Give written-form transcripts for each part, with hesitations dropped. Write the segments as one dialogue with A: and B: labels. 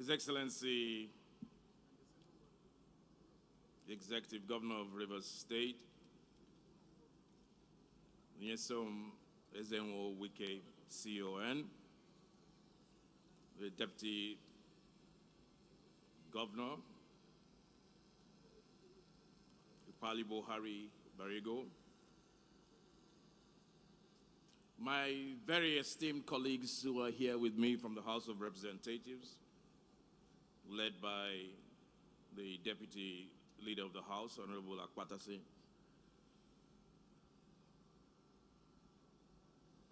A: His Excellency, the Executive Governor of Rivers State, Nyesom Wike, CON, the Deputy Governor, Palibo Hari Barigo, my very esteemed colleagues who are here with me from the House of Representatives, led by the Deputy Leader of the House, Honorable Akpatase,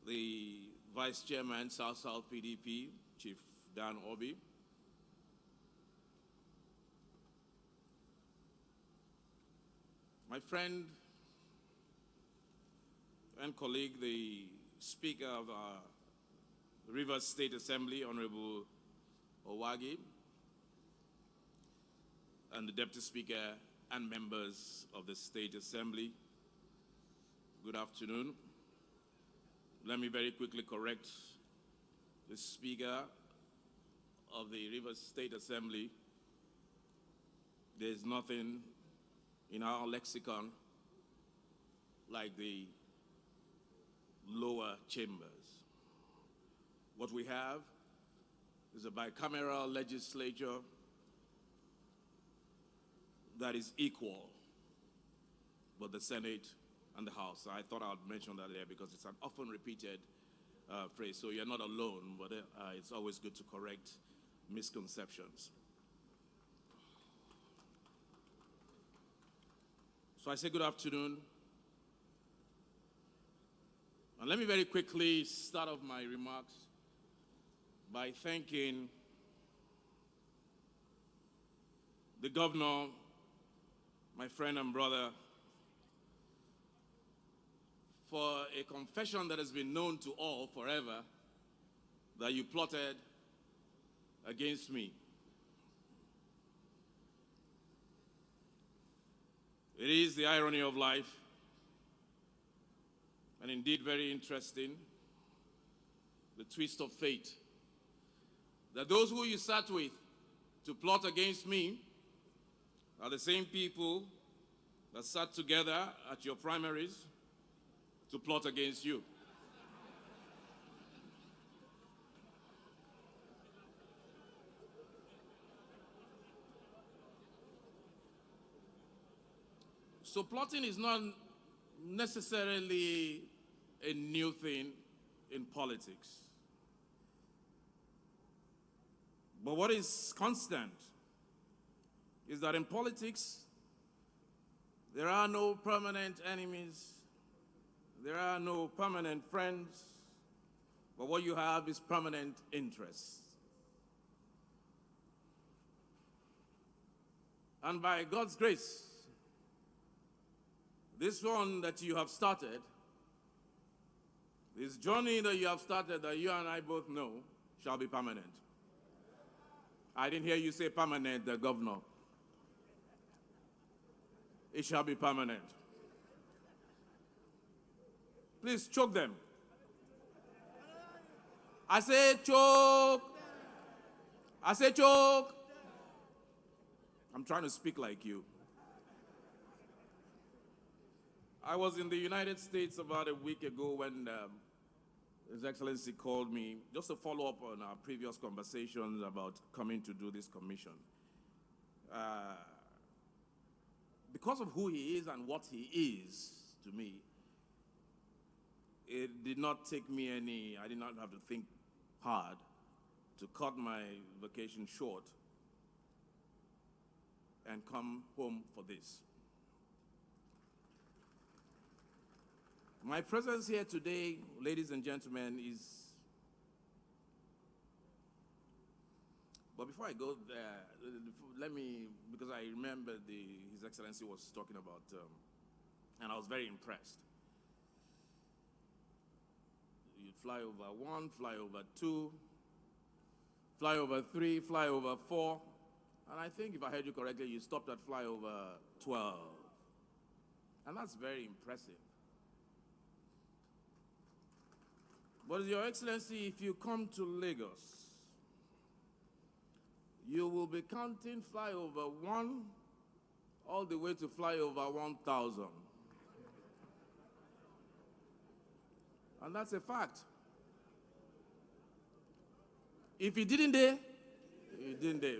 A: the Vice Chairman, South PDP, Chief Dan Obi, my friend and colleague, the Speaker of the Rivers State Assembly, Honorable Owagi, and the Deputy Speaker and members of the State Assembly, good afternoon. Let me very quickly correct the Speaker of the Rivers State Assembly. There's nothing in our lexicon like the lower chambers. What we have is a bicameral legislature that is equal, but the Senate and the House. I thought I would mention that there because it's an often repeated phrase, so you're not alone, but it's always good to correct misconceptions. So I say good afternoon. And let me very quickly start off my remarks by thanking the governor, my friend and brother, for a confession that has been known to all forever, that you plotted against me. It is the irony of life, and indeed very interesting, the twist of fate, that those who you sat with to plot against me are the same people that sat together at your primaries to plot against you. So plotting is not necessarily a new thing in politics. But what is constant is that in politics, there are no permanent enemies, there are no permanent friends, but what you have is permanent interests. And by God's grace, this one that you have started, this journey that you have started that you and I both know shall be permanent. I didn't hear you say permanent, the governor. It shall be permanent. Please choke them. I say choke. I say choke. I'm trying to speak like you. I was in the United States about a week ago when His Excellency called me just to follow up on our previous conversations about coming to do this commission. Because of who he is and what he is to me, it did not take me I did not have to think hard to cut my vacation short and come home for this. My presence here today, ladies and gentlemen, is... But before I go there, let me, because I remember His Excellency was talking about, and I was very impressed. You fly over 1, fly over 2, fly over 3, fly over 4, and I think if I heard you correctly, you stopped at flyover 12. And that's very impressive. But Your Excellency, if you come to Lagos, you will be counting flyover 1 all the way to flyover 1,000. And that's a fact. If he didn't dare, he didn't dare.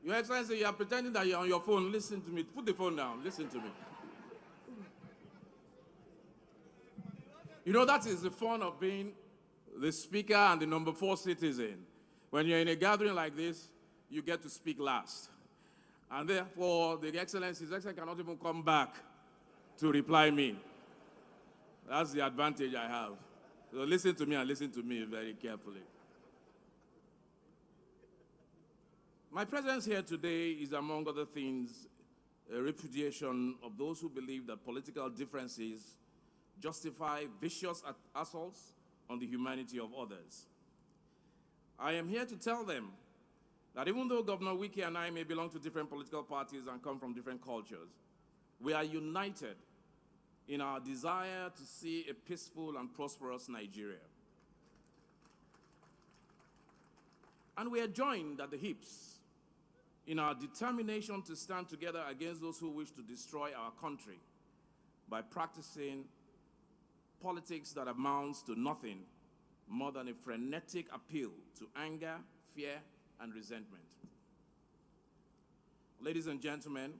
A: Your Excellency, you are pretending that you're on your phone. Listen to me. Put the phone down. Listen to me. You know, that is the fun of being the speaker and the number 4 citizen. When you're in a gathering like this, you get to speak last. And therefore, the Excellency, His Excellency cannot even come back to reply me. That's the advantage I have. So listen to me and listen to me very carefully. My presence here today is, among other things, a repudiation of those who believe that political differences justify vicious assaults on the humanity of others. I am here to tell them that even though Governor Wike and I may belong to different political parties and come from different cultures, we are united in our desire to see a peaceful and prosperous Nigeria. And we are joined at the hips in our determination to stand together against those who wish to destroy our country by practicing politics that amounts to nothing more than a frenetic appeal to anger, fear, and resentment. Ladies and gentlemen,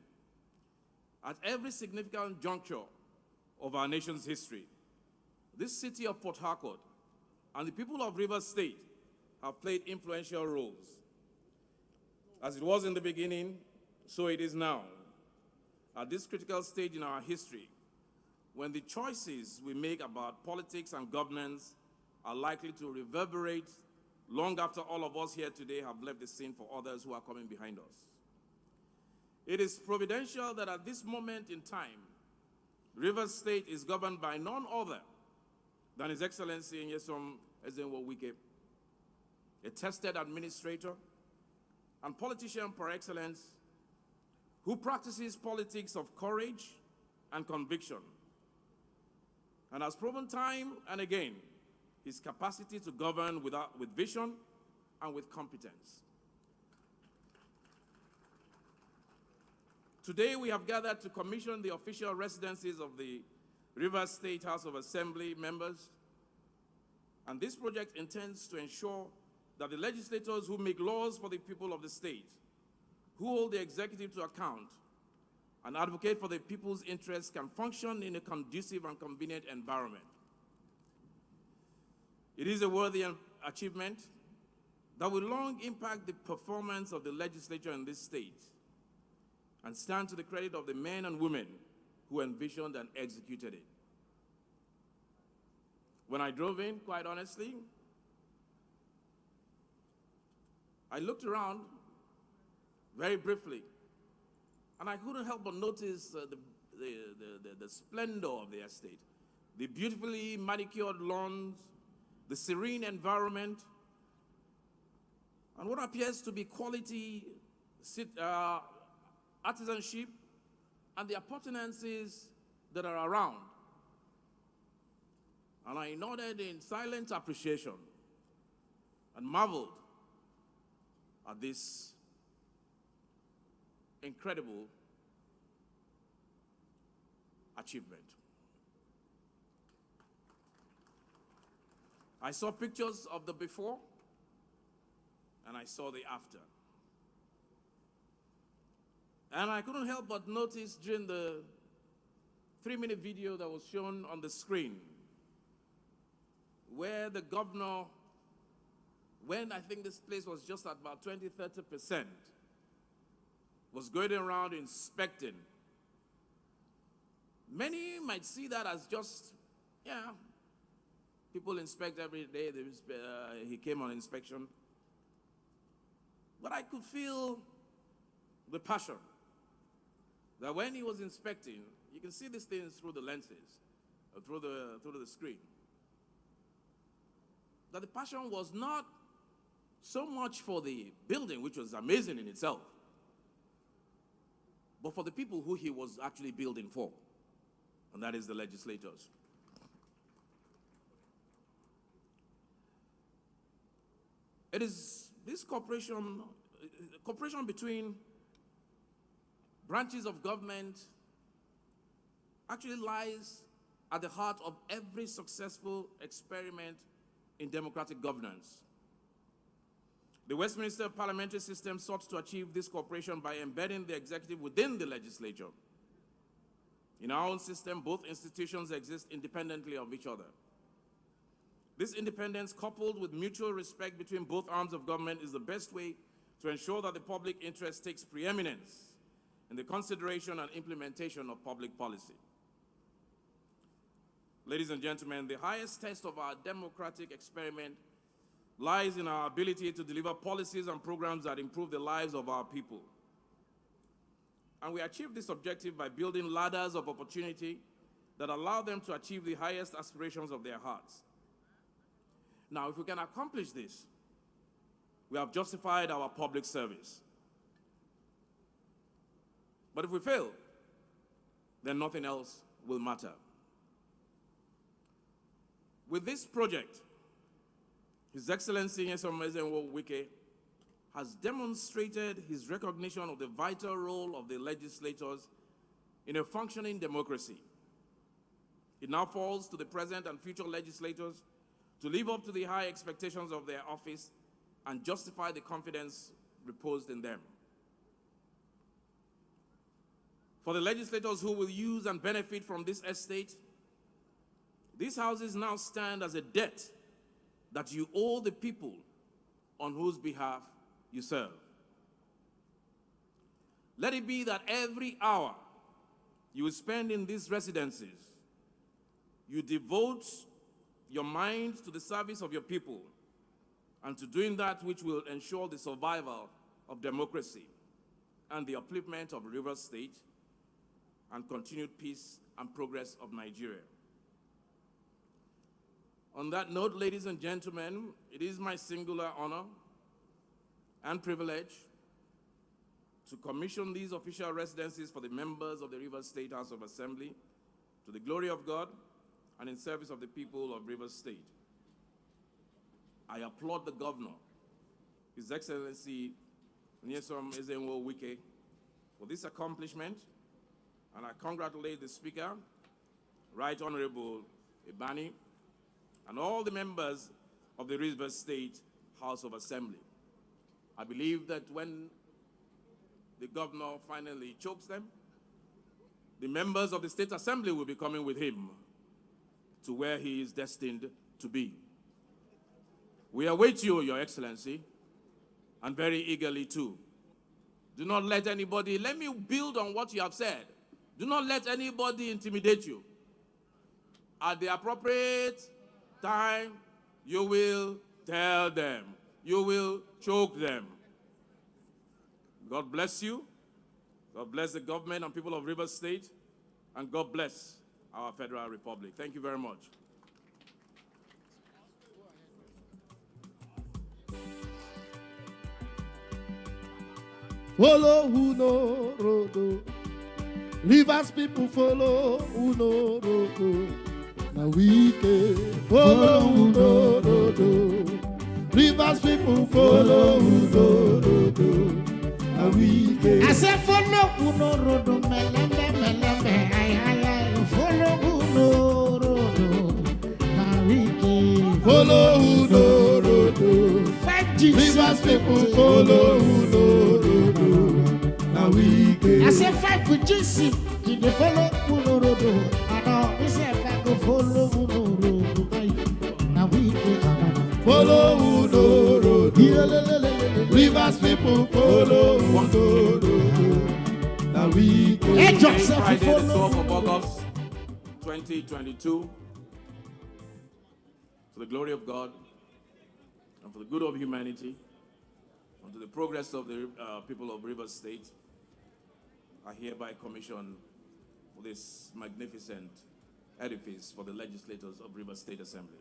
A: at every significant juncture of our nation's history, this city of Port Harcourt and the people of Rivers State have played influential roles. As it was in the beginning, so it is now. At this critical stage in our history, when the choices we make about politics and governance are likely to reverberate long after all of us here today have left the scene for others who are coming behind us. It is providential that at this moment in time, Rivers State is governed by none other than His Excellency Nyesom Wike, a tested administrator and politician par excellence who practices politics of courage and conviction and has proven time and again his capacity to govern with vision and with competence. Today we have gathered to commission the official residences of the Rivers State House of Assembly members, and this project intends to ensure that the legislators who make laws for the people of the state, who hold the executive to account, and advocate for the people's interests can function in a conducive and convenient environment. It is a worthy achievement that will long impact the performance of the legislature in this state and stand to the credit of the men and women who envisioned and executed it. When I drove in, quite honestly, I looked around very briefly, and I couldn't help but notice the splendor of the estate, the beautifully manicured lawns, the serene environment, and what appears to be quality artisanship and the appurtenances that are around. And I nodded in silent appreciation and marveled at this incredible achievement. I saw pictures of the before and I saw the after. And I couldn't help but notice during the 3-minute video that was shown on the screen where the governor, when I think this place was just at about 20–30%, was going around inspecting. Many might see that as just, people inspect every day. He came on inspection. But I could feel the passion that when he was inspecting, you can see these things through the lenses, through the screen, that the passion was not so much for the building, which was amazing in itself, but for the people who he was actually building for, and that is the legislators. It is this cooperation between branches of government actually lies at the heart of every successful experiment in democratic governance. The Westminster parliamentary system sought to achieve this cooperation by embedding the executive within the legislature. In our own system, both institutions exist independently of each other. This independence, coupled with mutual respect between both arms of government, is the best way to ensure that the public interest takes preeminence in the consideration and implementation of public policy. Ladies and gentlemen, the highest test of our democratic experiment lies in our ability to deliver policies and programs that improve the lives of our people. And we achieve this objective by building ladders of opportunity that allow them to achieve the highest aspirations of their hearts. Now, if we can accomplish this, we have justified our public service. But if we fail, then nothing else will matter. With this project, His Excellency Nyesom Wike has demonstrated his recognition of the vital role of the legislators in a functioning democracy. It now falls to the present and future legislators to live up to the high expectations of their office and justify the confidence reposed in them. For the legislators who will use and benefit from this estate, these houses now stand as a debt that you owe the people on whose behalf you serve. Let it be that every hour you will spend in these residences, you devote your mind to the service of your people and to doing that which will ensure the survival of democracy and the upliftment of Rivers State and continued peace and progress of Nigeria. On that note, ladies and gentlemen, it is my singular honor and privilege to commission these official residences for the members of the Rivers State House of Assembly to the glory of God and in service of the people of Rivers State. I applaud the governor, His Excellency Nyesom Wike, for this accomplishment, and I congratulate the Speaker, Right Honorable Ibani, and all the members of the Rivers State House of Assembly. I believe that when the governor finally chokes them, the members of the State Assembly will be coming with him to where he is destined to be. We await you, Your Excellency, and very eagerly too. Do not let anybody, let me build on what you have said. Do not let anybody intimidate you. At the appropriate time, you will tell them. You will choke them. God bless you. God bless the government and people of Rivers State. And God bless our Federal Republic. Thank you very much.
B: Follow who no road. Rivers people follow who no road. Now we can follow who no road. Rivers people follow who no road. Now we can.
C: I said follow who no road. Melembe, ay. Follow who no road. Now we can
B: follow who no road.
C: 5G.
B: Rivers people follow who no road. Now we can.
C: I said 5G. Did they follow who no road? I know. We said go follow who no road. Now we can
B: follow who no road. Rivers people follow who no road. Now we can.
C: Hey,
A: Friday, the 12th of August, 2022, for the glory of God and for the good of humanity and to the progress of the people of Rivers State, I hereby commission this magnificent edifice for the legislators of Rivers State Assembly.